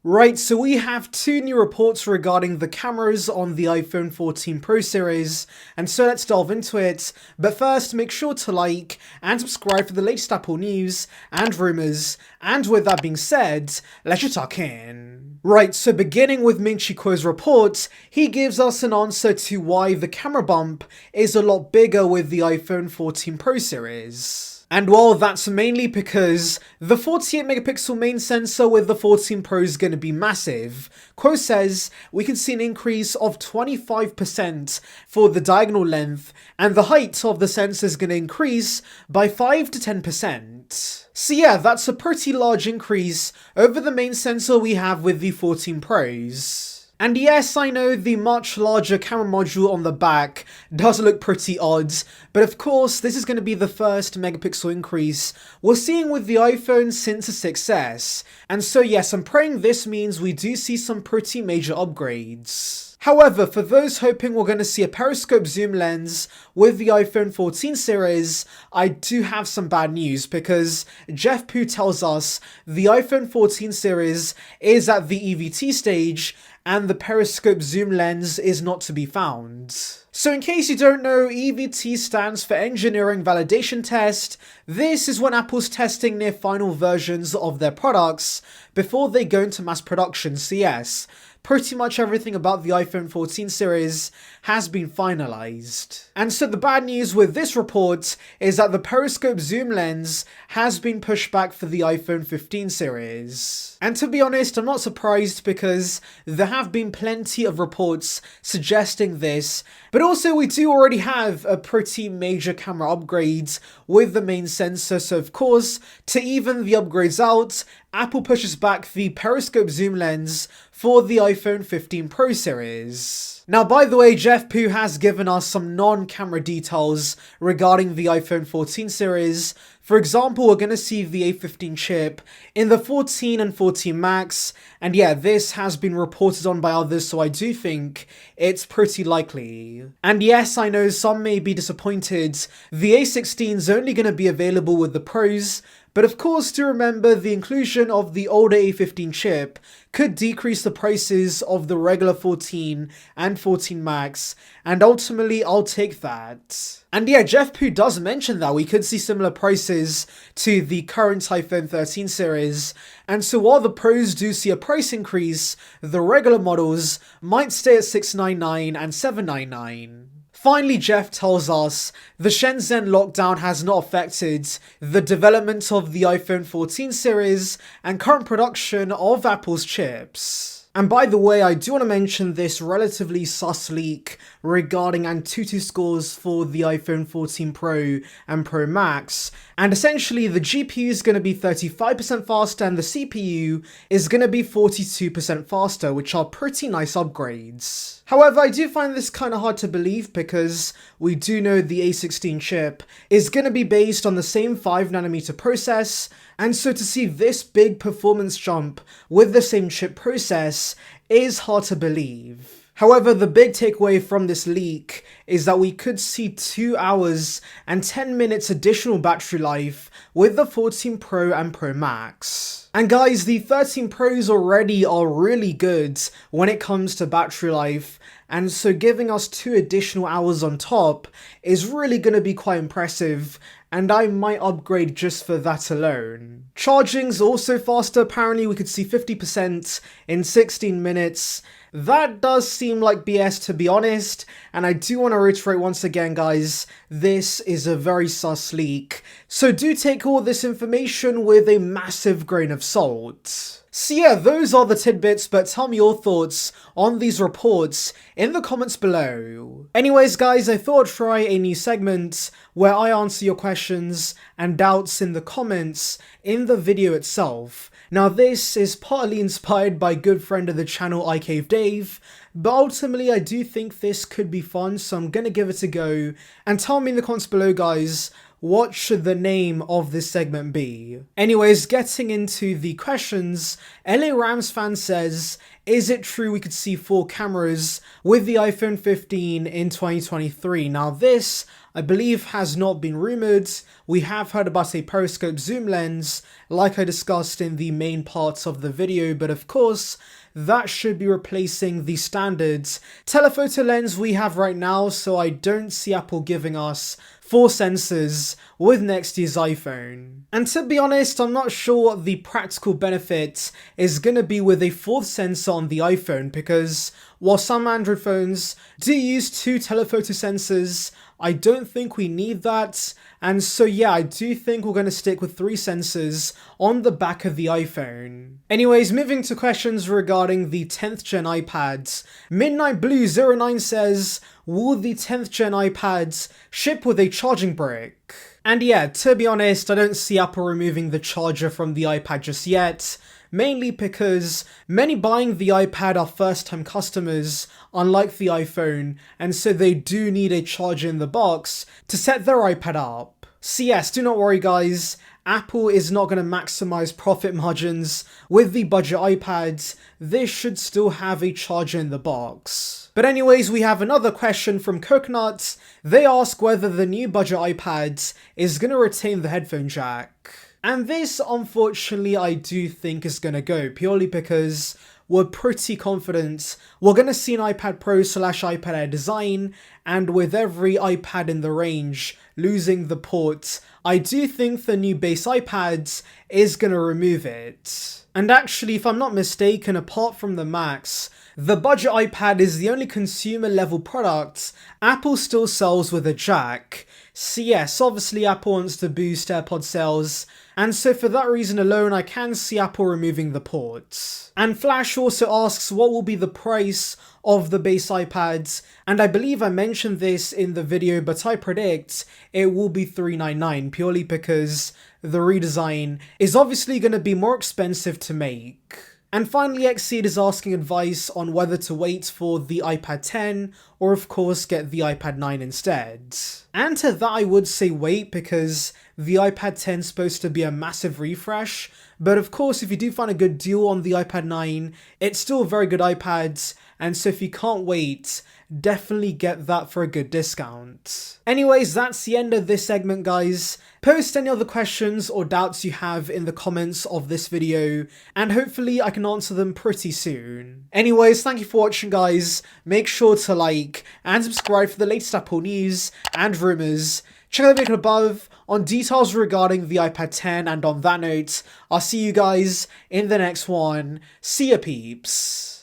Right, so we have two new reports regarding the cameras on the iPhone 14 Pro series, and so let's delve into it. But first, make sure to like and subscribe for the latest Apple news and rumors. And with that being said, let's just tuck in. Right, so beginning with Ming-Chi's report, he gives us an answer to why the camera bump is a lot bigger with the iPhone 14 Pro series. And well, that's mainly because the 48 megapixel main sensor with the 14 Pro is going to be massive. Quo says we can see an increase of 25% for the diagonal length, and the height of the sensor is going to increase by 5 to 10%. So yeah, that's a pretty large increase over the main sensor we have with the 14 Pros. And yes, I know the much larger camera module on the back does look pretty odd, but of course this is going to be the first megapixel increase we're seeing with the iPhone since its success. And so yes, I'm praying this means we do see some pretty major upgrades. However, for those hoping we're going to see a periscope zoom lens with the iPhone 14 series, I do have some bad news because Jeff Pu tells us the iPhone 14 series is at the EVT stage and the periscope zoom lens is not to be found. So in case you don't know, EVT stands for Engineering Validation Test. This is when Apple's testing near final versions of their products before they go into mass production. So yes, pretty much everything about the iPhone 14 series has been finalized. And so the bad news with this report is that the periscope zoom lens has been pushed back for the iPhone 15 series. And to be honest, I'm not surprised because there have been plenty of reports suggesting this, but also we do already have a pretty major camera upgrade with the main sensor, so of course, to even the upgrades out, Apple pushes back the periscope zoom lens for the iPhone 15 Pro series. Now, by the way, Jeff Pu has given us some non-camera details regarding the iPhone 14 series. For example, we're going to see the A15 chip in the 14 and 14 Max, and yeah, this has been reported on by others, so I do think it's pretty likely. And yes, I know some may be disappointed, the A16 is only going to be available with the Pros, but of course, do remember the inclusion of the older A15 chip could decrease the prices of the regular 14 and 14 Max, and ultimately I'll take that. And yeah, Jeff Pu does mention that we could see similar prices to the current iPhone 13 series, and so while the Pros do see a price increase, the regular models might stay at $699 and $799. Finally, Jeff tells us the Shenzhen lockdown has not affected the development of the iPhone 14 series and current production of Apple's chips. And by the way, I do want to mention this relatively sus leak regarding Antutu scores for the iPhone 14 Pro and Pro Max. And essentially, the GPU is going to be 35% faster and the CPU is going to be 42% faster, which are pretty nice upgrades. However, I do find this kind of hard to believe because we do know the A16 chip is going to be based on the same 5nm process, and so to see this big performance jump with the same chip process is hard to believe. However, the big takeaway from this leak is that we could see 2 hours and 10 minutes additional battery life with the 14 Pro and Pro Max. And guys, the 13 Pros already are really good when it comes to battery life, and so giving us 2 additional hours on top is really going to be quite impressive, and I might upgrade just for that alone. Charging's also faster, apparently we could see 50% in 16 minutes. That does seem like BS, to be honest, and I do want to reiterate once again, guys, this is a very sus leak, so do take all this information with a massive grain of salt. So yeah, those are the tidbits, but tell me your thoughts on these reports in the comments below. Anyways guys, I thought I'd try a new segment where I answer your questions and doubts in the comments in the video itself. Now this is partly inspired by good friend of the channel iCaveDave, but ultimately I do think this could be fun, so I'm gonna give it a go, and tell me in the comments below guys, what should the name of this segment be? Anyways, getting into the questions, LA Rams fan says, is it true we could see 4 cameras with the iPhone 15 in 2023? Now this, I believe has not been rumoured. We have heard about a periscope zoom lens, like I discussed in the main parts of the video, but of course, that should be replacing the standard telephoto lens we have right now, so I don't see Apple giving us 4 sensors with next year's iPhone. And to be honest, I'm not sure what the practical benefit is going to be with a 4th sensor on the iPhone, because while some Android phones do use 2 telephoto sensors, I don't think we need that. And so yeah, I do think we're going to stick with 3 sensors on the back of the iPhone. Anyways, moving to questions regarding the 10th gen iPads. Midnight Blue 09 says, will the 10th gen iPads ship with a charging brick? And yeah, to be honest, I don't see Apple removing the charger from the iPad just yet. Mainly because many buying the iPad are first-time customers, unlike the iPhone, and so they do need a charger in the box to set their iPad up. So yes, do not worry guys, Apple is not going to maximize profit margins with the budget iPads. This should still have a charger in the box. But anyways, we have another question from Coconut. They ask whether the new budget iPad is going to retain the headphone jack. And this, unfortunately, I do think is going to go, purely because we're pretty confident we're going to see an iPad Pro / iPad Air design, and with every iPad in the range losing the port, I do think the new base iPad is going to remove it. And actually, if I'm not mistaken, apart from the Max, the budget iPad is the only consumer level product Apple still sells with a jack. So yes, obviously Apple wants to boost AirPod sales, and so for that reason alone I can see Apple removing the port. And Flash also asks what will be the price of the base iPads, and I believe I mentioned this in the video, but I predict it will be $399 purely because the redesign is obviously going to be more expensive to make. And finally, Exceed is asking advice on whether to wait for the iPad 10 or of course get the iPad 9 instead. And to that I would say wait, because the iPad 10 is supposed to be a massive refresh, but of course if you do find a good deal on the iPad 9, it's still a very good iPad, and so if you can't wait, definitely get that for a good discount. Anyways, that's the end of this segment guys. Post any other questions or doubts you have in the comments of this video, and hopefully I can answer them pretty soon. Anyways, thank you for watching guys, make sure to like and subscribe for the latest Apple news and rumours. Check out the link above on details regarding the iPad 10, and on that note, I'll see you guys in the next one. See ya peeps.